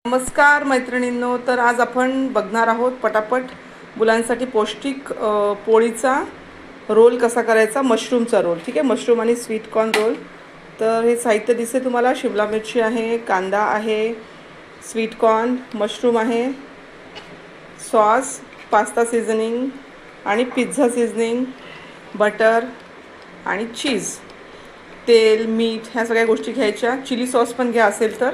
नमस्कार मैत्रिणींनो. तर आज आपण बघणार आहोत पटापट मुलांसाठी पौष्टिक पोळीचा रोल कसा करायचा, मशरूमचा रोल. ठीक आहे, मशरूम आणि स्वीट कॉर्न रोल. तर हे साहित्य दिसते तुम्हाला. शिमला मिरची आहे, कांदा आहे, स्वीट कॉर्न, मशरूम आहे, सॉस, पास्ता सीझनिंग आणि पिझ्झा सीझनिंग, बटर आणि चीज, तेल, मीठ, ह्या सगळ्या गोष्टी घ्यायच्या. चिली सॉस पण घ्या असेल तर.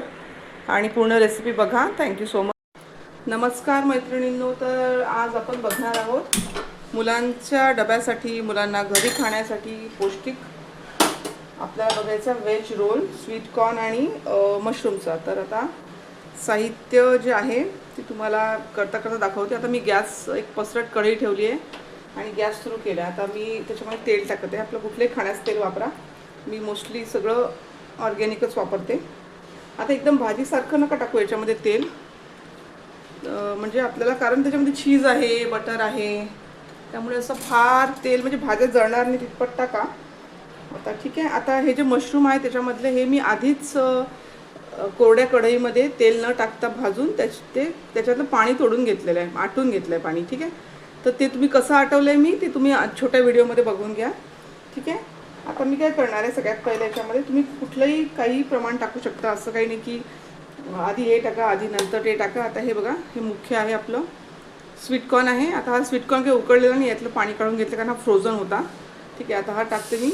आणि पूर्ण रेसिपी बघा. Thank you so much. नमस्कार मैत्रिणींनो. तर आज आपण बघणार आहोत मुलांच्या डब्यासाठी, मुलांना घरी खाण्यासाठी पौष्टिक आपल्याला बघायचा व्हेज रोल, स्वीट कॉर्न आणि मशरूमचा. तर आता साहित्य जे आहे ते तुम्हाला करता करता दाखवते. आता मी गॅस एक पसरट कढई ठेवली आहे आणि गॅस सुरू केला. आता मी त्याच्यामध्ये तेल टाकते. आपलं कुठलंही खाण्याचं तेल वापरा. मी मोस्टली सगळं ऑर्गॅनिकच वापरते. आता एकदम भाजीसारखं नका टाकू याच्यामध्ये तेल, म्हणजे आपल्याला, कारण त्याच्यामध्ये चीज आहे, बटर आहे, त्यामुळे असं फार तेल म्हणजे भाज्या जळणार नाही तितपत टाका. आता ठीक आहे. आता हे जे मशरूम आहे त्याच्यामधले हे मी आधीच कोरड्या कढईमध्ये तेल न टाकता भाजून त्याच्यातलं पाणी तोडून घेतलेलं आहे, आटून घेतलं आहे पाणी. ठीक आहे. तर ते तुम्ही कसं आटवलं आहे मी ते तुम्ही छोट्या व्हिडिओमध्ये बघून घ्या. ठीक आहे. आता मी काय करणार आहे, सगळ्यात पहिल्या याच्यामध्ये तुम्ही कुठलंही काही प्रमाण टाकू शकता. असं काही नाही की आधी हे टाका, आधी नंतर ते टाका. आता हे बघा, हे मुख्य आहे आपलं स्वीट कॉर्न आहे. आता हा स्वीट कॉर्न काही उकळलेला नाही, यातलं पाणी काढून घेतलं कारण हा फ्रोझन होता. ठीक आहे. आता हा टाकते मी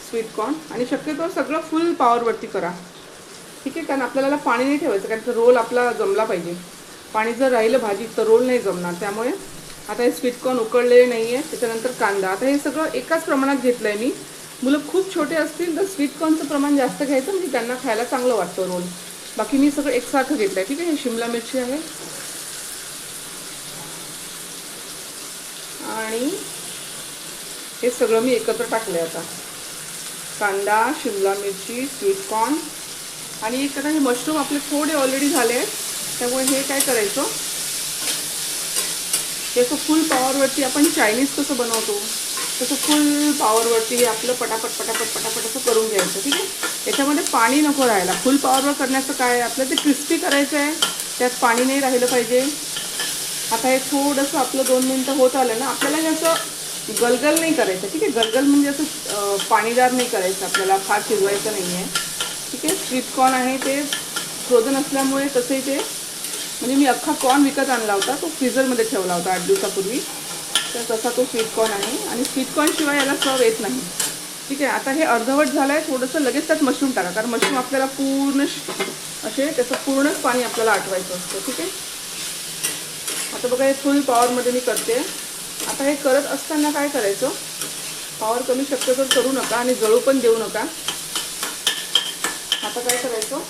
स्वीट कॉर्न आणि शक्यतो सगळं फुल पॉवरवरती करा. ठीक आहे, कारण आपल्याला पाणी नाही ठेवायचं, कारण रोल आपला जमला पाहिजे. पाणी जर राहिलं भाजीत तर रोल नाही जमणार. त्यामुळे आता हे स्वीट कॉर्न उकळलेले नाही आहे. त्याच्यानंतर कांदा. आता हे सगळं एकाच प्रमाणात घेतलं आहे मी. मुलं खूप छोटे असतील तर स्वीट कॉर्नचं प्रमाण जास्त घ्यायचं, म्हणजे त्यांना खायला चांगलं वाटतं रोल. बाकी मी सगळं एकसारखं घेतलं आहे. ठीक आहे. शिमला मिरची आहे आणि हे सगळं मी एकत्र टाकलं आहे. आता कांदा, शिमला मिरची, स्वीट कॉर्न आणि एक आता हे मशरूम आपले थोडे ऑलरेडी झाले आहेत, त्यामुळे हे काय करायचं, हे असं फुल पॉवरवरती आपण चायनीज कसं बनवतो तसं फुल पॉवरवरती हे आपलं पटापट पटापट पटापट असं करून घ्यायचं. ठीक आहे. याच्यामध्ये पाणी नको राहायला. फुल पॉवरवर करण्याचं काय, आपल्याला ते क्रिस्पी करायचं आहे, त्यात पाणी नाही राहिलं पाहिजे. आता हे थोडंसं आपलं 2 मिनटं होत आलं ना, आपल्याला हे असं गलगल नाही करायचं. ठीक आहे. गलगल म्हणजे असं पाणीदार नाही करायचं, आपल्याला फार शिजवायचं नाही आहे. ठीक आहे. स्वीट कॉर्न आहे ते फ्रोझन असल्यामुळे तसंही ते, म्हणजे मी अख्खा कॉर्न विकत आणला होता, तो फ्रीझरमध्ये ठेवला होता 8 दिवसापूर्वी. तर तसा तो स्वीट कॉर्न आहे आणि स्वीट कॉर्नशिवाय याला चव येत नाही. ठीक आहे. आता हे अर्धवट झालं आहे. थोडंसं लगेच त्यात मशरूम टाका, कारण मशरूम आपल्याला पूर्ण असे त्याचं पूर्णच पाणी आपल्याला आटवायचं असतं. ठीक आहे. आता बघा, हे फुल पॉवरमध्ये मी करते. आता हे करत असताना काय करायचं, पॉवर कमी शक्यतो करू नका आणि जळू पण देऊ नका. आता काय करायचं,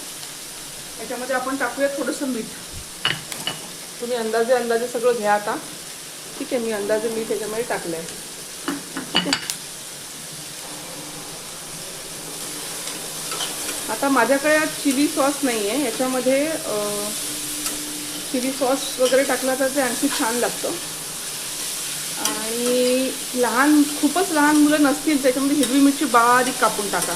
याच्यामध्ये आपण टाकूया थोडंसं मीठ. तुम्ही अंदाजे सगळं घ्या आता. ठीक आहे. मी अंदाजे मीठ याच्यामध्ये टाकलं आहे. ठीक आहे. आता माझ्याकडे चिली सॉस नाही आहे, याच्यामध्ये चिली सॉस वगैरे टाकला तर ते आणखी छान लागतं. आणि खूपच लहान मुलं नसतील त्याच्यामध्ये हिरवी मिरची बारीक कापून टाका.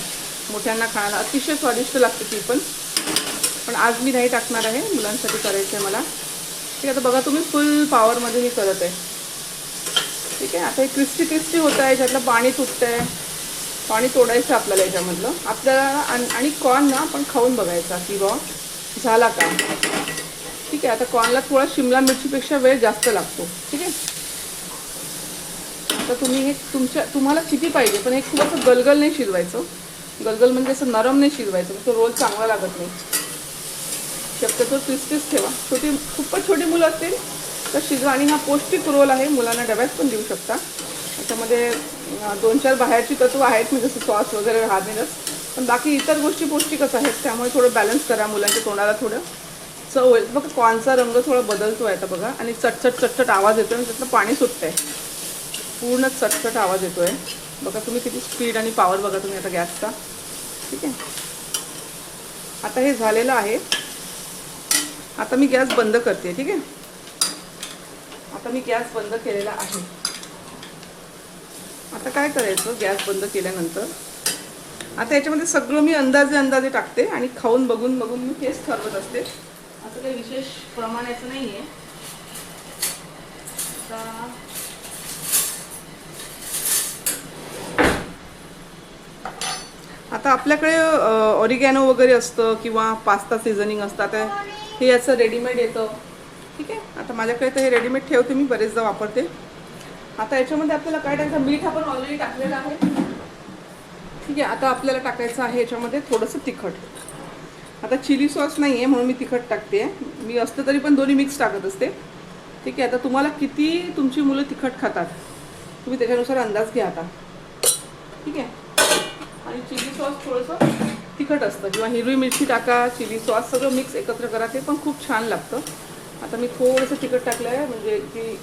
मोठ्यांना खायला अतिशय स्वादिष्ट लागते ती पण आज मी नाही टाकणार आहे, मुलांसाठी करायचं आहे मला. ठीक आहे. आता बघा तुम्ही, फुल पॉवरमध्ये मी करत आहे. ठीक आहे. आता हे क्रिस्पी होतं आहे, याच्यातलं पाणी तुटतं आहे. पाणी तोडायचं आपल्याला याच्यामधलं, आपल्याला. आणि कॉर्न ना आपण खाऊन बघायचा की बा झाला का. ठीक आहे. आता कॉर्नला थोडा शिमला मिरचीपेक्षा वेळ जास्त लागतो. ठीक आहे. आता तुम्ही हे तुम्हाला किती पाहिजे, पण हे खूप असं गलगल नाही शिजवायचं. गलगल म्हणजे असं नरम नाही शिजवायचं, तो रोल चांगला लागत नाही. शक्यतो क्रिस्पीच ठेवा. खूपच छोटी मुलं असतील तर शिजवा. आणि हा पौष्टिक रोल आहे, मुलांना डब्यात पण देऊ शकता. त्याच्यामध्ये 2-4 बाहेरची तत्व आहेत, म्हणजे जसं सॉस वगैरे राहणारच, पण बाकी इतर गोष्टी पौष्टिकच आहेत. त्यामुळे थोडं बॅलन्स करा, मुलांच्या तोंडाला थोडं चव होईल. बघा कॉर्नचा रंग थोडा बदलतो आहे आता बघा, आणि चटचट आवाज येतो आणि त्यातलं पाणी सुटतं आहे. पूर्ण चटचट आवाज येतो आहे. बघा तुम्ही किती स्पीड आणि पॉवर बघा तुम्ही आता गॅसचा. ठीक आहे. आता हे झालेलं आहे. आता मी गॅस बंद करते. ठीक आहे. आता मी गॅस बंद केलेला आहे. आता काय करायचं, गॅस बंद केल्यानंतर आता याच्यामध्ये सगळं मी अंदाजे टाकते आणि खाऊन बघून मी तेच ठरवत असते. असं काही विशेष प्रमाणाचं नाही आहे. आता आपल्याकडे ऑरिगॅनो वगैरे असतं किंवा पास्ता सीझनिंग असतात, हे याचं रेडीमेड येतं. ठीक आहे, आता माझ्याकडे तर हे रेडीमेड ठेवते मी, बरेचदा वापरते. आता याच्यामध्ये आपल्याला काय टाकायचं, मीठ आपण ऑलरेडी टाकलेलं आहे. ठीक आहे, आता आपल्याला टाकायचं आहे याच्यामध्ये थोडंसं तिखट. आता चिली सॉस नाही आहे म्हणून मी तिखट टाकते. मी असतं तरी पण दोन्ही मिक्स टाकत असते. ठीक आहे, आता तुम्हाला किती तुमची मुलं तिखट खातात तुम्ही त्याच्यानुसार अंदाज घ्या आता. ठीक आहे, आणि चिली सॉस थोडंसं तिखट असतं किंवा हिरवी मिरची टाका, चिली सॉस सगळं मिक्स एकत्र करा, ते पण खूप छान लागतं. आता मी थोडंसं तिखट टाकलं आहे, म्हणजे की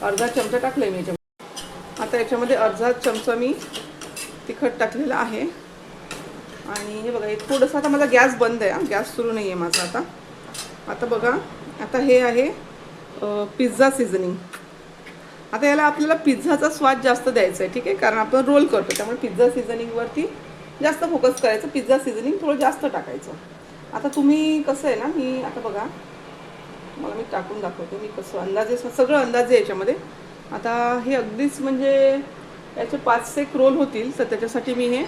अर्धा चमचा टाकलं आहे मी याच्यामध्ये. आता याच्यामध्ये अर्धा चमचा मी तिखट टाकलेलं आहे. आणि हे बघा, हे थोडंसं, आता माझा गॅस बंद आहे, गॅस सुरू नाही आहे माझा आता. आता बघा, आता हे आहे पिझ्झा सीझनिंग. आता याला आपल्याला पिझ्झाचा स्वाद जास्त द्यायचा आहे. ठीक आहे, कारण आपण रोल करतो त्यामुळे पिझ्झा सीझनिंगवरती जास्त फोकस करायचं, पिझ्झा सीझनिंग थोडं जास्त टाकायचं. आता तुम्ही कसं आहे ना, मी आता बघा, मला मी टाकून दाखवते मी कसं, अंदाजे सगळं अंदाजे याच्यामध्ये. आता हे अगदीच म्हणजे याचे 5-6 रोल होतील, तर त्याच्यासाठी मी हे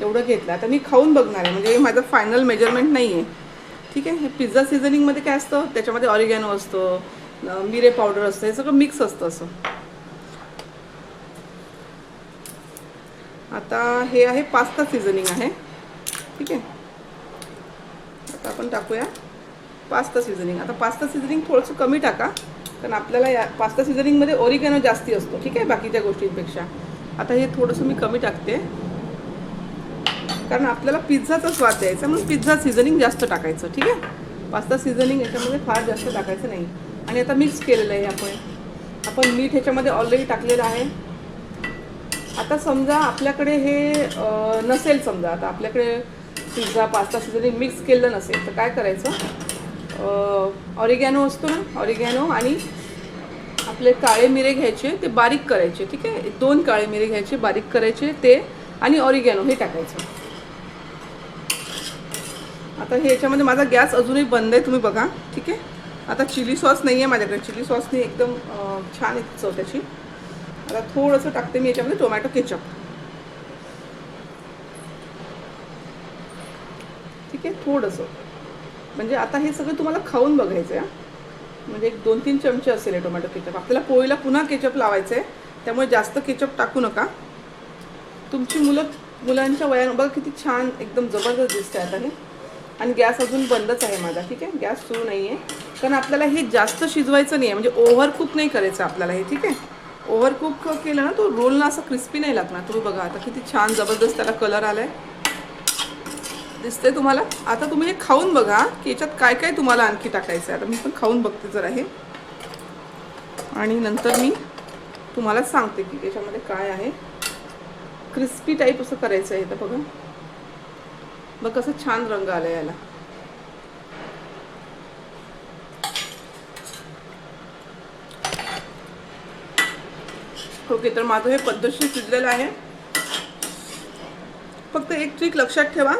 एवढं घेतलं. आता मी खाऊन बघणार आहे, म्हणजे माझं फायनल मेजरमेंट नाही आहे. ठीक आहे, हे पिझ्झा सीझनिंगमध्ये काय असतं, त्याच्यामध्ये ऑरिगॅनो असतं, मिरे पावडर असतं, हे सगळं मिक्स असतं असं. आता हे आहे पास्ता सीझनिंग आहे. ठीक आहे, आता आपण टाकूया पास्ता सीझनिंग. आता पास्ता सीझनिंग थोडंसं कमी टाका, कारण आपल्याला या पास्ता सीझनिंगमध्ये ऑरिगॅनो जास्ती असतो. ठीक आहे, बाकीच्या गोष्टींपेक्षा. आता हे थोडंसं मी कमी टाकते, कारण आपल्याला पिझ्झाचा स्वाद द्यायचा, म्हणून पिझ्झा सीझनिंग जास्त टाकायचं. ठीक आहे, पास्ता सीझनिंग याच्यामध्ये फार जास्त टाकायचं नाही. आणि आता मिक्स केलेलं आहे आपण मीठ ह्याच्यामध्ये ऑलरेडी टाकलेलं आहे. आता समजा आपल्याकडे हे नसेल, समजा आता आपल्याकडे पिझ्झा पास्ता सीझनिंग मिक्स केलं नसेल, तर काय करायचं, ऑरिगॅनो असतो ना, ऑरिगॅनो आणि आपले काळे मिरे घ्यायचे, ते बारीक करायचे. ठीक आहे, 2 काळे मिरे घ्यायचे, बारीक करायचे ते, आणि ऑरिगॅनो हे टाकायचं. आता हे याच्यामध्ये माझा गॅस अजूनही बंद आहे, तुम्ही बघा. ठीक आहे, आता चिली सॉस नाही आहे माझ्याकडे, चिली सॉसने एकदम छान येते चव त्याची. आता थोडंसं टाकते मी याच्यामध्ये टोमॅटो केचप. ठीक आहे, थोडंसं, म्हणजे आता हे सगळं तुम्हाला खाऊन बघायचं आहे. म्हणजे एक 2-3 चमचे असेल टोमॅटो केचप. आपल्याला पोळीला पुन्हा केचप लावायचं आहे, त्यामुळे जास्त केचप टाकू नका. तुमची मुलांच्या वयानं बघा किती छान एकदम जबरदस्त दिसतं आता हे. आणि गॅस अजून बंदच आहे माझा. ठीक आहे, गॅस सुरू नाही आहे, कारण आपल्याला हे जास्त शिजवायचं नाही आहे, म्हणजे ओव्हरकुक नाही करायचं आपल्याला हे. ठीक आहे, ओव्हरकुक केलं ना तो रोल ना असं क्रिस्पी नाही लागणार. तुम्ही बघा आता किती छान जबरदस्त त्याला कलर आला आहे, दिसतंय तुम्हाला. आता तुम्ही हे खाऊन बघा की याच्यात काय काय तुम्हाला आणखी टाकायचं आहे. आता मी पण खाऊन बघते जरा हे, आणि नंतर मी तुम्हाला सांगते की त्याच्यामध्ये काय आहे. क्रिस्पी टाईप असं करायचं आहे. तर बघा, मग कसं छान रंग आला याला. ओके, तर माझं हे पद्धतशीर शिजलेलं आहे. फक्त एक ट्रिक लक्षात ठेवा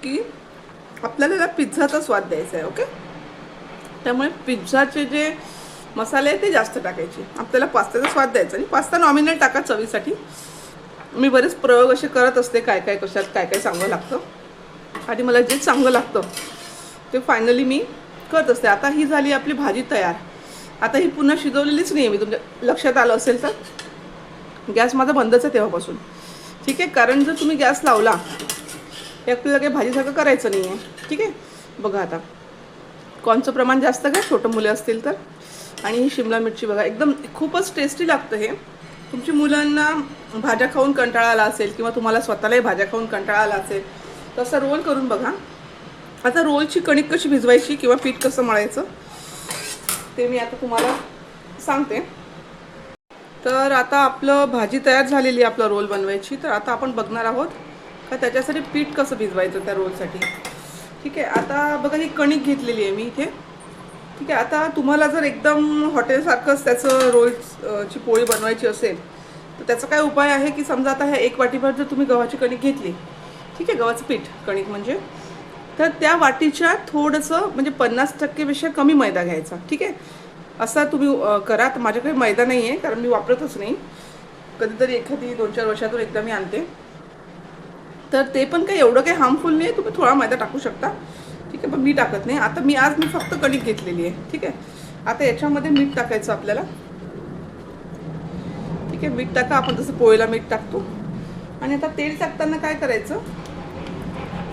की आपल्याला पिझ्झाचा स्वाद द्यायचा आहे. ओके, त्यामुळे पिझ्झाचे जे मसाले आहेत ते जास्त टाकायचे, आपल्याला पास्त्याचा स्वाद द्यायचा. आणि पास्ता नॉमिनल टाका चवीसाठी. मी बरेच प्रयोग असे करत असते, काय काय कशात काय काय चांगलं लागतं, आणि मला जे चांगलं लागतं ते फायनली मी करत असते. आता ही झाली आपली भाजी तयार. आता ही पुन्हा शिजवलेलीच नाही आहे मी, तुमच्या लक्षात आलं असेल तर. गॅस माझा बंदच आहे तेव्हापासून. ठीक आहे, कारण जर तुम्ही गॅस लावला हे आपल्याला काही भाजीसारखं करायचं नाही आहे. ठीक आहे, बघा आता कॉर्नचं प्रमाण जास्त घ्या छोटं मुले असतील तर. आणि ही शिमला मिरची बघा, एकदम खूपच टेस्टी लागतं हे. तुमची मुलांना भाज्या खाऊन कंटाळा आला असेल, किंवा तुम्हाला स्वतःलाही भाज्या खाऊन कंटाळा आला असेल, तसं रोल करून बघा. आता रोलची कणिक कशी भिजवायची किंवा पीठ कसं मळायचं ते मी आता तुम्हाला सांगते. तर आता आपलं भाजी तयार झालेली आहे आपला रोल बनवायची. तर आता आपण बघणार आहोत का त्याच्यासाठी पीठ कसं भिजवायचं त्या रोलसाठी. ठीक आहे, आता बघा ही कणिक घेतलेली आहे मी इथे. ठीक आहे, आता तुम्हाला जर एकदम हॉटेलसारखंच त्याचं रोलची पोळी बनवायची असेल तर त्याचा काय उपाय आहे की समजा आता ह्या 1 वाटीभर जर तुम्ही गव्हाची कणिक घेतली, ठीक आहे, गव्हाचं पीठ कणिक म्हणजे, तर त्या वाटीच्या थोडंसं म्हणजे 50% कमी मैदा घ्यायचा, ठीक आहे. असा तुम्ही करा. तर माझ्याकडे मैदा नाही आहे कारण मी वापरतच नाही, कधीतरी एखादी 2-4 वर्षातून एकदा मी आणते. तर ते पण काही एवढं काही हार्मफुल नाही आहे, तुम्ही थोडा मैदा टाकू शकता, ठीक आहे. पण मी टाकत नाही. आता आज मी फक्त कणिक घेतलेली आहे, ठीक आहे. आता याच्यामध्ये मीठ टाकायचं आपल्याला, ठीक आहे. मीठ टाका, आपण जसं पोळीला मीठ टाकतो. आणि आता तेल टाकताना काय करायचं,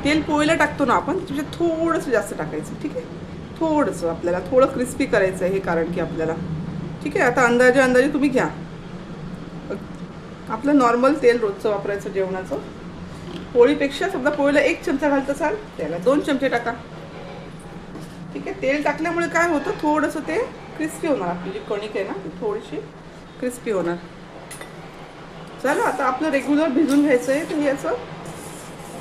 तेल पोळीला टाकतो ना आपण, त्याच्यात थोडंसं जास्त टाकायचं, ठीक आहे. थोडंसं आपल्याला थोडं क्रिस्पी करायचं आहे हे कारण की आपल्याला, ठीक आहे. आता अंदाजे तुम्ही घ्या. आपलं नॉर्मल तेल रोजचं वापरायचं जेवणाचं. पोळीपेक्षा समजा पोळीला 1 चमचा घालत असाल, त्याला 2 चमचे टाका, ठीक आहे. तेल टाकल्यामुळे काय होतं, थोडंसं ते क्रिस्पी होणार. आपली जी कणिक आहे ना ती थोडीशी क्रिस्पी होणार. चला, आता आपलं रेग्युलर भिजून घ्यायचं आहे. तर हे असं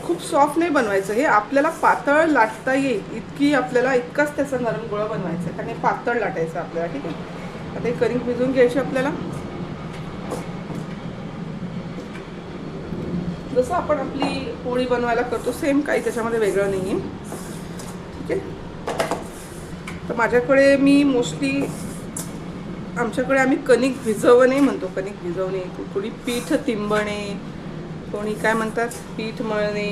खूप सॉफ्ट नाही बनवायचं, हे आपल्याला पातळ लाटता येईल इतकी आपल्याला, इतकाच त्याचा नरम गोळा बनवायचा आहे. कारण हे पातळ लाटायचं आपल्याला, ठीक आहे. आता हे कणिक भिजून घ्यायची आपल्याला, जसं आपण आपली पोळी बनवायला करतो सेम, काही त्याच्यामध्ये वेगळं नाही आहे, ठीक आहे. तर माझ्याकडे मी मोस्टली, आमच्याकडे आम्ही कणिक भिजवणे म्हणतो, कणिक भिजवणे. कोणी पीठ तिंबणे, कोणी काय म्हणतात पीठ मळणे.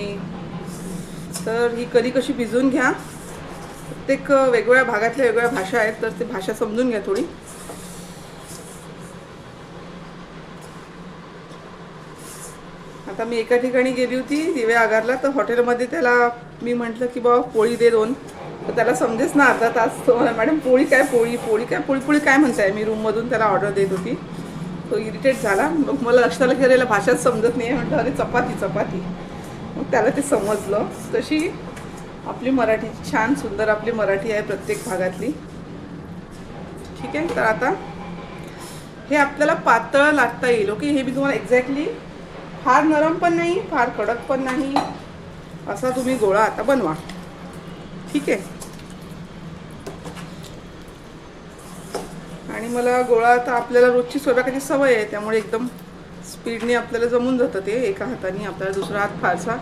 तर ही कणिक कशी भिजवून घ्या. प्रत्येक वेगवेगळ्या भागातल्या वेगवेगळ्या भाषा आहेत, तर ती भाषा समजून घ्या थोडी. आता मी एका ठिकाणी गेली होती दिवे आगारला, तर हॉटेलमध्ये त्याला मी म्हटलं की बाबा पोळी दे 2. तर त्याला समजेच ना अर्धा तास. तो मला, मॅडम पोळी काय, पोळी काय, पोळी काय म्हणताय. मी रूममधून त्याला ऑर्डर देत होती. तो इरिटेट झाला. मग मला लक्षात केलेला भाषाच समजत नाही. म्हटलं अरे चपाती. मग त्याला ते समजलं. तशी आपली मराठी छान सुंदर आपली मराठी आहे प्रत्येक भागातली, ठीक आहे. तर आता हे आपल्याला पातळ लाटता येईल, ओके. हे मी तुम्हाला एक्झॅक्टली, फार नरम पण नाही, फार कडक पण नाही, असा तुम्ही गोळा आता बनवा, ठीक आहे. आणि मला गोळा, आता आपल्याला रोजची स्वयंपाकाची सवय आहे, त्यामुळे एकदम स्पीडने आपल्याला जमून जातं ते. एका हाताने आपल्याला दुसरा हात फारसा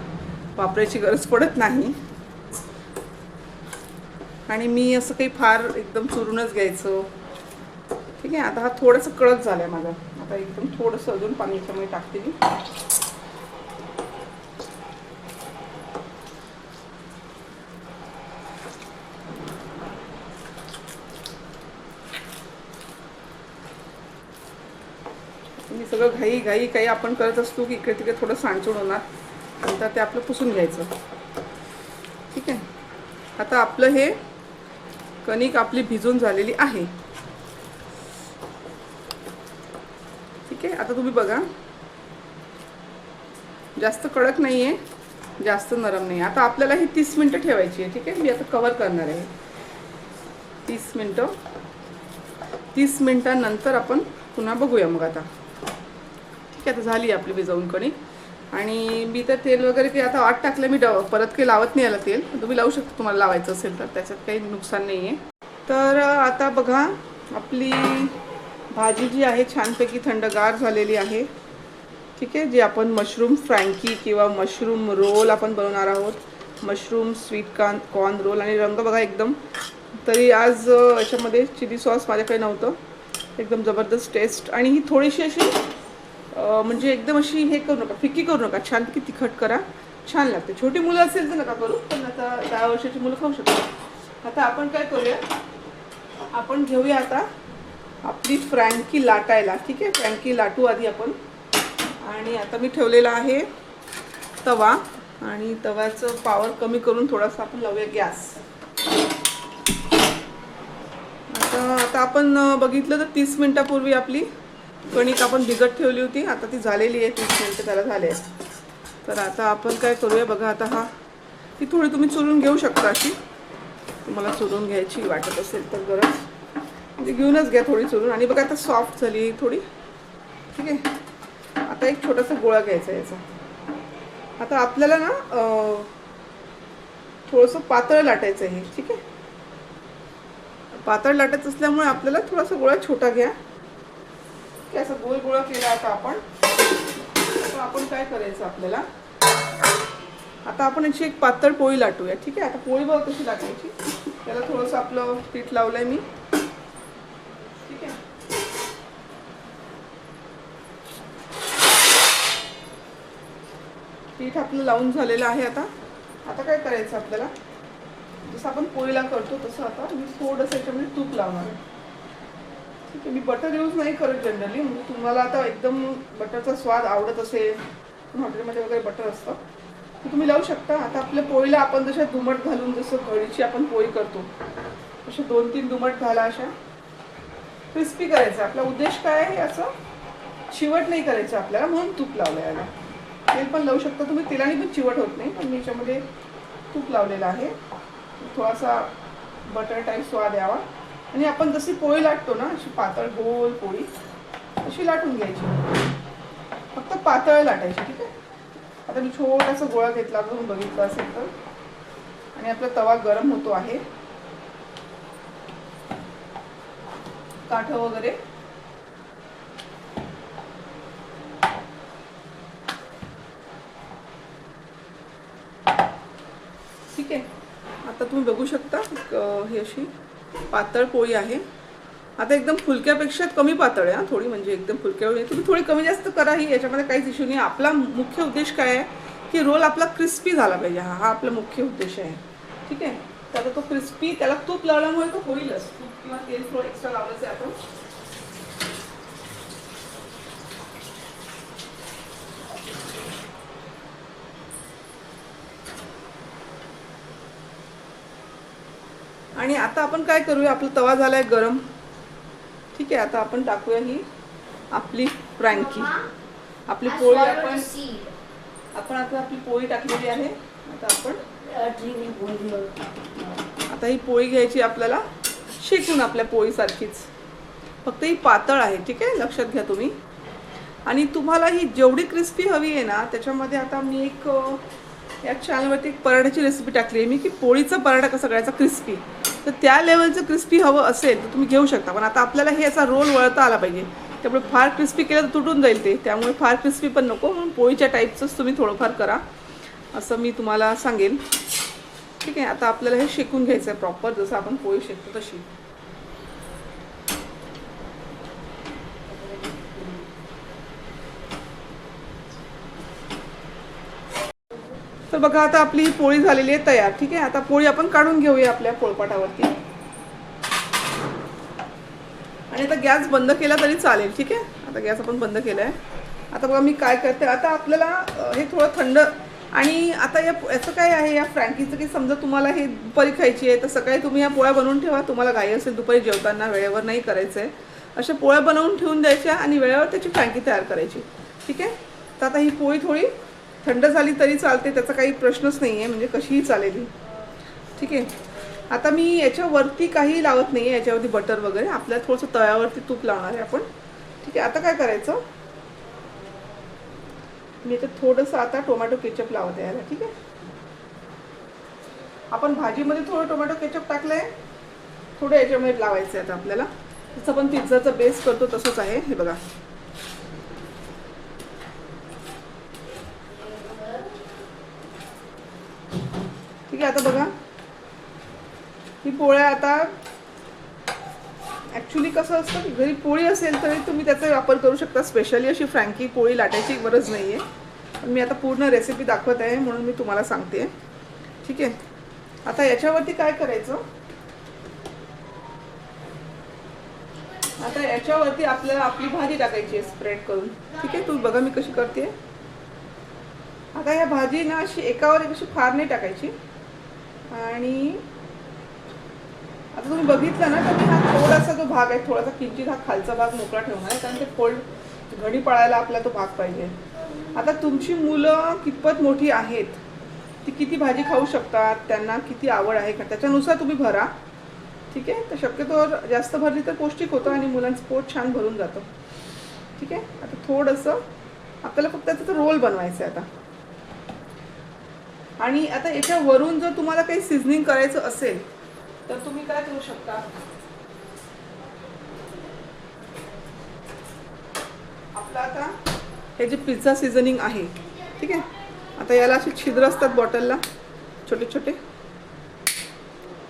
वापरायची गरज पडत नाही. आणि मी असं काही फार एकदम चुरूनच घ्यायचं, ठीक आहे. आता हा थोडंसं कडक झालं आहे माझा. आता एकदम थोडंसं अजून पाणी याच्यामध्ये टाकते मी. मी सगळं घाई काही आपण करत असतो की इकडे तिकडे थोडं सांडचूड होणार, नंतर ते आपलं पुसून घ्यायचं, ठीक आहे. आता आपलं हे कणिक आपली भिजून झालेली आहे, ठीक आहे. आता तुम्ही बघा, जास्त कडक नाही आहे, जास्त नरम नाही. आता आपल्याला ही 30 मिनटं ठेवायची आहे, ठीक आहे. मी आता कवर करणार आहे 30 मिनटं. 30 मिनटानंतर आपण पुन्हा बघूया मग आता, ठीक आहे. आता झाली आपली भिजवून कणिक. आणि मी तर तेल वगैरे काही आता आत टाकलं, मी परत काही लावत नाही याला तेल. तुम्ही लावू शकता तुम्हाला लावायचं असेल तर, त्याच्यात काही नुकसान नाही आहे. तर आता बघा, आपली भाजी जी आहे छानपैकी थंडगार झालेली आहे, ठीक आहे. जे आपण मशरूम फ्रँकी किंवा मशरूम रोल आपण बनवणार आहोत, मशरूम स्वीट कॉर्न रोल. आणि रंग बघा एकदम, तरी आज याच्यामध्ये चिली सॉस माझ्याकडे नव्हतं. एकदम जबरदस्त टेस्ट. आणि ही थोडीशी अशी म्हणजे एकदम अशी हे करू नका, फिक्की करू नका, छानपैकी तिखट करा, छान लागते. छोटी मुलं असेल तर नका करू, पण आता 10 वर्षाची मुलं खाऊ शकतात. आता आपण काय करूया, आपण घेऊया आता आपली फ्रँकी लाटायला, ठीक आहे. फ्रँकी लाटू आधी आपण. आणि आता मी ठेवलेला आहे तवा, आणि तव्याचं पॉवर कमी करून थोडासा आपण लावूया गॅस. आता आपण बघितलं तर 30 मिनटापूर्वी आपली कणिक आपण भिजत ठेवली होती. आता ती झालेली आहे, 30 मिनटं त्याला झाले. तर आता आपण काय करूया बघा, आता ती थोडी तुम्ही चुरून घेऊ शकता. अशी तुम्हाला चुरून घ्यायची वाटत असेल तर गरज, म्हणजे घेऊनच घ्या थोडी चुरून. आणि बघा आता सॉफ्ट झाली थोडी, ठीक आहे. आता एक छोटासा गोळा घ्यायचा याचा. आता आपल्याला ना थोडंसं पातळ लाटायचं आहे, ठीक आहे. पातळ लाटायचं असल्यामुळे आपल्याला थोडासा गोळा छोटा घ्या, की असं गोल गोळा केला. आता आपण काय करायचं, आपल्याला आता आपण याची एक पातळ पोळी लाटूया. ठीक आहे. आता पोळी बघ कशी लाटायची. त्याला थोडंसं आपलं पीठ लावलंय मी. ठीक आहे. पीठ आपलं लावून झालेलं आहे. आता काय करायचं आपल्याला, जसं आपण पोळीला करतो तसं आता मी थोडंसं याच्यामध्ये तूप लावणार आहे. ठीक आहे. मी बटर यूज नाही करत जनरली, म्हणजे तुम्हाला आता एकदम बटरचा स्वाद आवडत असेल, हॉटेलमध्ये वगैरे बटर असतं तर तुम्ही लावू शकता. आता आपल्या पोळीला आपण जशा दुमट घालून, जसं कढीची आपण पोळी करतो अशा 2-3 दुमट घाला, अशा क्रिस्पी करायचं. आपला उद्देश काय आहे, असं चिवट नाही करायचं आपल्याला, म्हणून तूप लावलं याला. तेल पण लावू शकता तुम्ही, तेलाने पण चिवट होत नाही, पण मी याच्यामध्ये तूप लावलेलं आहे. थोडासा बटर टाईप स्वाद यावा. आणि आपण जशी पोळी लाटतो ना, अशी पातळ गोल पोळी अशी लाटून घ्यायची, फक्त पातळ लाटायची. ठीक आहे. आता मी छोटासा गोळा घेतला, तुम्ही बघितलं असेल तर. आणि आपला तवा गरम होतो आहे. काठ वगैरे ठीक आहे. आता तुम्ही बघू शकता ही अशी पातळ पोळी आहे. आता एकदम फुलक्यापेक्षा कमी पातळ आहे, थोडी, म्हणजे एकदम फुलक्या वेळी तुम्ही थोडी कमी जास्त करा ही, याच्यामध्ये काहीच इश्यू नाही. आपला मुख्य उद्देश काय आहे की रोल आपला क्रिस्पी झाला पाहिजे. हा आपला मुख्य उद्देश आहे. ठीक आहे. तर आता तो क्रिस्पी, त्याला तूप लावल्यामुळे तो होईलच. तूप किंवा तेल थोडं एक्स्ट्रा लावलंच आहे आपण. आणि आता आपण काय करूया, आपला तवा झालाय गरम. ठीक आहे. आता आपण टाकूया ही आपली फ्रँकी, आपली पोळी. आपण आता आपली पोळी टाकलेली आहे. आता ही पोळी घ्यायची आपल्याला शेकून, आपल्या पोळीसारखीच, फक्त ही पातळ आहे. ठीक आहे. लक्षात घ्या तुम्ही. आणि तुम्हाला ही जेवढी क्रिस्पी हवी आहे ना, त्याच्यामध्ये आता मी एक या चॅनलवरती एक पराठ्याची रेसिपी टाकली आहे मी, की पोळीचा पराठा कसा करायचा क्रिस्पी. तर त्या लेवलचं क्रिस्पी हवं असेल तर तुम्ही घेऊ शकता. पण आता आपल्याला हे याचा रोल वळता आला पाहिजे, त्यामुळे फार क्रिस्पी केलं तर तुटून जाईल ते, त्यामुळे फार क्रिस्पी पण नको. म्हणून पोळीच्या टाईपचंच तुम्ही थोडंफार करा, असं मी तुम्हाला सांगेल. ठीक आहे. आता आपल्याला हे शेकून घ्यायचं आहे प्रॉपर, जसं आपण पोळी शेकतो तशी. तर बघा, आता आपली ही पोळी झालेली आहे तयार. ठीक आहे. आता पोळी आपण काढून घेऊया आपल्या पोळपाटावरती. आणि आता गॅस बंद केला तरी चालेल. ठीक आहे. आता गॅस आपण बंद केला आहे. आता बघा मी काय करते, आता आपल्याला हे थोडं थंड. आणि आता याचं काय आहे या फ्रँकीचं, की समजा तुम्हाला हे दुपारी खायची आहे तर सकाळी तुम्ही या पोळ्या बनवून ठेवा. तुम्हाला घाई असेल दुपारी जेवताना, वेळेवर नाही करायचं आहे, अशा पोळ्या बनवून ठेवून द्यायच्या आणि वेळेवर त्याची फ्रँकी तयार करायची. ठीक आहे. तर आता ही पोळी थोडी थंड झाली तरी चालते, त्याचा काही प्रश्नच नाही आहे, म्हणजे कशीही चालेल. ठीक आहे. आता मी याच्यावरती काही लावत नाही आहे, याच्यावरती बटर वगैरे. आपल्याला थोडंसं तव्यावरती तूप लावणार आहे आपण. ठीक आहे. आता काय करायचं, मी आता थोडंसं आता टोमॅटो केचप लावते याला. ठीक आहे. आपण भाजीमध्ये थोडं टोमॅटो केचप टाकलं आहे, थोडं याच्यामध्ये लावायचं आहे आता आपल्याला. जसं आपण पिझ्झाचा बेस करतो तसंच आहे. हे बघा. ठीक आहे. आता बघा ही पोळ्या, आता ॲक्च्युली कसं असतं की घरी पोळी असेल तरी तुम्ही त्याचा वापर करू शकता. स्पेशली अशी फ्रँकी पोळी लाटायची गरज नाही आहे. पण मी आता पूर्ण रेसिपी दाखवत आहे म्हणून मी तुम्हाला सांगते. ठीक आहे. आता याच्यावरती काय करायचं, आता याच्यावरती आपल्याला आपली भाजी टाकायची आहे स्प्रेड करून. ठीक आहे. तुम्ही बघा मी कशी करते. आता ह्या भाजी ना अशी एकावर एक अशी फार नाही टाकायची. आणि आता तुम्ही बघितलं ना, तर मी हा थोडासा जो भाग आहे, थोडासा किंचित हा खालचा भाग मोकळा ठेवणार आहे, कारण ते फोल्ड घडी पडायला आपला तो भाग पाहिजे. आता तुमची मुलं कितपत मोठी आहेत, ती किती भाजी खाऊ शकतात, त्यांना किती आवड आहे का, त्याच्यानुसार तुम्ही भरा. ठीक आहे. तर शक्यतो जास्त भरली तर पौष्टिक होतं आणि मुलांचं पोट छान भरून जातं. ठीक आहे. आता थोडंसं आपल्याला फक्त त्याचं रोल बनवायचं आहे आता. आणि आता याच्यावरून जर तुम्हाला काही सिझनिंग करायचं असेल तर तुम्ही काय करू शकता, आपलं आता हे जे पिझ्झा सीझनिंग आहे, ठीक आहे, आता याला असे छिद्र असतात बॉटलला छोटे छोटे,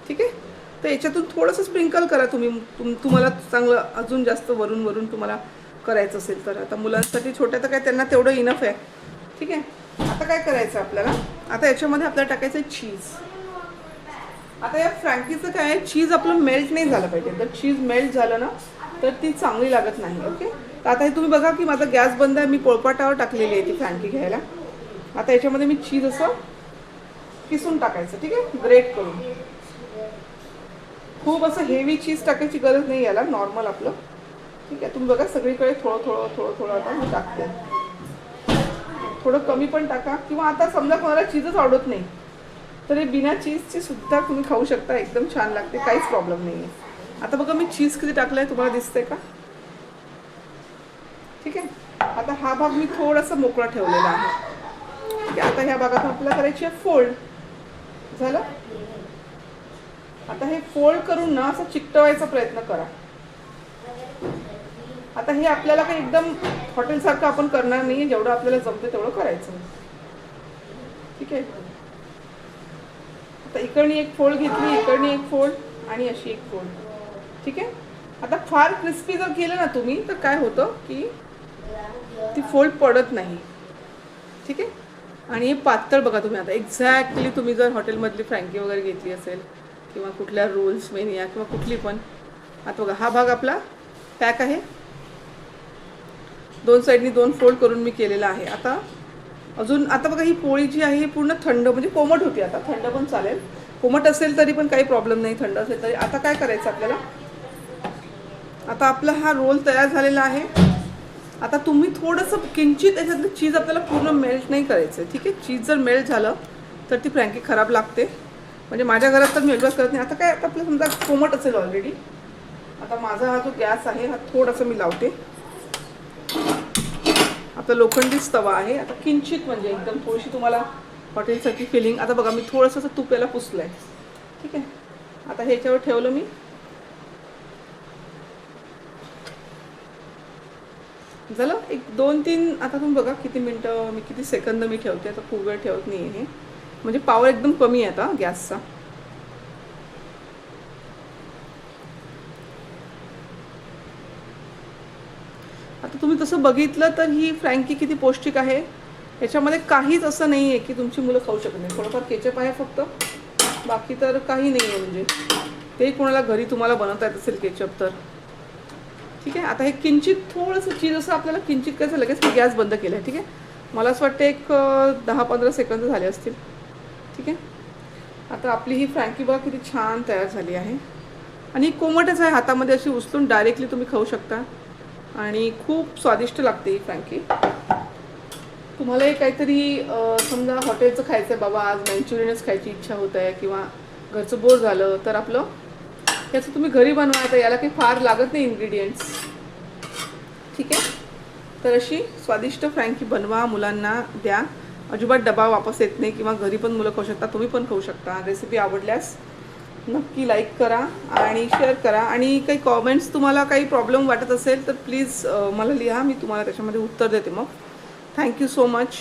ठीक आहे. तर याच्यातून थोडंसं स्प्रिंकल करा तुम्ही, तुम्हाला चांगलं अजून जास्त वरून वरून तुम्हाला करायचं असेल तर. आता मुलांसाठी छोट्या तर काय त्यांना तेवढं इनफ आहे, ठीक आहे. आता काय करायचं आपल्याला, आता याच्यामध्ये आपल्याला टाकायचं आहे चीज. आता या फ्रँकीचं काय आहे, चीज आपलं मेल्ट नाही झालं पाहिजे. जर चीज मेल्ट झालं ना तर ती चांगली लागत नाही. ओके. तर आता हे तुम्ही बघा की माझा गॅस बंद आहे, मी पोळपाटावर टाकलेली आहे ती फ्रँकी घ्यायला. आता याच्यामध्ये मी चीज असं किसून टाकायचं, ठीक आहे, ग्रेट करून. खूप असं हेवी चीज टाकायची गरज नाही याला, नॉर्मल आपलं, ठीक आहे. तुम्ही बघा सगळीकडे थोडं थोडं थोडं थोडं आता मी टाकते. थोडं कमी पण टाका, किंवा आता समजा कोणाला चीजच आवडत नाही तर बिना चीजची सुद्धा तुम्ही खाऊ शकता, एकदम छान लागते, काहीच प्रॉब्लेम नाही आहे. आता बघा मी चीज किती टाकलं आहे, तुम्हाला दिसतंय का, ठीक आहे. आता हा भाग मी थोडासा मोकळा ठेवलेला आहे, ठीक आहे. आता ह्या भागातून आपल्याला करायची आहे फोल्ड. झालं. आता हे फोल्ड करून ना असं चिकटवायचा प्रयत्न करा. आता हे आपल्याला काही एकदम हॉटेलसारखं आपण करणार नाही, जेवढं आपल्याला जमतं तेवढं करायचं, ठीक आहे. आता इकडनी एक फोल्ड घेतली, इकडनी एक फोल्ड आणि अशी एक फोल्ड, ठीक आहे. आता फार क्रिस्पी जर केलं ना तुम्ही तर काय होतं की ती फोल्ड पडत नाही, ठीक आहे. आणि हे पातळ बघा तुम्ही, आता एक्झॅक्टली तुम्ही जर हॉटेलमधली फ्रँकी वगैरे घेतली असेल किंवा कुठल्या रोल्स मेनिया किंवा कुठली पण, आता बघा हा भाग आपला पॅक आहे, दोन साईडनी दोन फोल्ड करून मी केलेला आहे. आता अजून आता बघा ही पोळी जी आहे ही पूर्ण थंड, म्हणजे कोमट होती. आता थंड पण चालेल, कोमट असेल तरी पण काही प्रॉब्लेम नाही, थंड असेल तरी. आता काय करायचं आपल्याला, आता आपला हा रोल तयार झालेला आहे. आता तुम्ही थोडंसं किंचित याच्यातलं चीज आपल्याला पूर्ण मेल्ट नाही करायचं, ठीक आहे. चीज जर मेल्ट झालं तर ती फ्रँकी खराब लागते, म्हणजे माझ्या घरात तर मी अजिबात करत नाही. आता काय, आता आपलं समजा कोमट असेल ऑलरेडी. आता माझा हा जो गॅस आहे हा थोडासा मी लावते. आता लोखंडीच तवा आहे. आता किंचित म्हणजे एकदम थोडीशी तुम्हाला हॉटेलसारखी फिलिंग. आता बघा मी थोडंसं असं तूप याला पुसलं आहे, ठीक आहे. आता ह्याच्यावर ठेवलं मी. झालं एक 2-3. आता तुम्ही बघा किती मिनटं मी, किती सेकंद मी ठेवते. आता खूप वेळ ठेवत नाही आहे, म्हणजे पॉवर एकदम कमी आहे आता गॅसचा. आता तुम्ही तसं बघितलं तर ही फ्रँकी किती पौष्टिक आहे. याच्यामध्ये काहीच असं नाही आहे की तुमची मुलं खाऊ शकत नाही. थोडंफार केचप आहे फक्त, बाकी तर काही नाही आहे. म्हणजे ते कोणाला घरी तुम्हाला बनवता येत असेल केचप तर, ठीक आहे. आता हे किंचित थोडंसं चीज असं आपल्याला किंचित करायचं, लगेच मी गॅस बंद केला आहे, ठीक आहे. मला असं वाटतं एक 10-15 सेकंद झाले असतील, ठीक आहे. आता आपली ही फ्रँकी बघा किती छान तयार झाली आहे, आणि कोमटच आहे, हातामध्ये अशी उचलून डायरेक्टली तुम्ही खाऊ शकता, आणि खूप स्वादिष्ट लागते ही फ्रँकी. तुम्हालाही काहीतरी समजा हॉटेलचं खायचं आहे बाबा, आज मंचुरियनच खायची इच्छा होत आहे किंवा घरचं बोर झालं तर आपलं याचं तुम्ही घरी बनवा. आता याला काही फार लागत नाही इन्ग्रेडियंट्स, ठीक आहे. तर अशी स्वादिष्ट फ्रँकी बनवा, मुलांना द्या, अजिबात डबा वापस येत नाही, किंवा घरी पण मुलं खाऊ शकता, तुम्ही पण खाऊ शकता. रेसिपी आवडल्यास नक्की लाईक करा आणि शेअर करा, आणि काही कॉमेंट्स तुम्हाला काही प्रॉब्लेम वाटत असेल तर प्लीज मला लिहा, मी तुम्हाला त्याच्यामध्ये उत्तर देते मग. Thank you so much.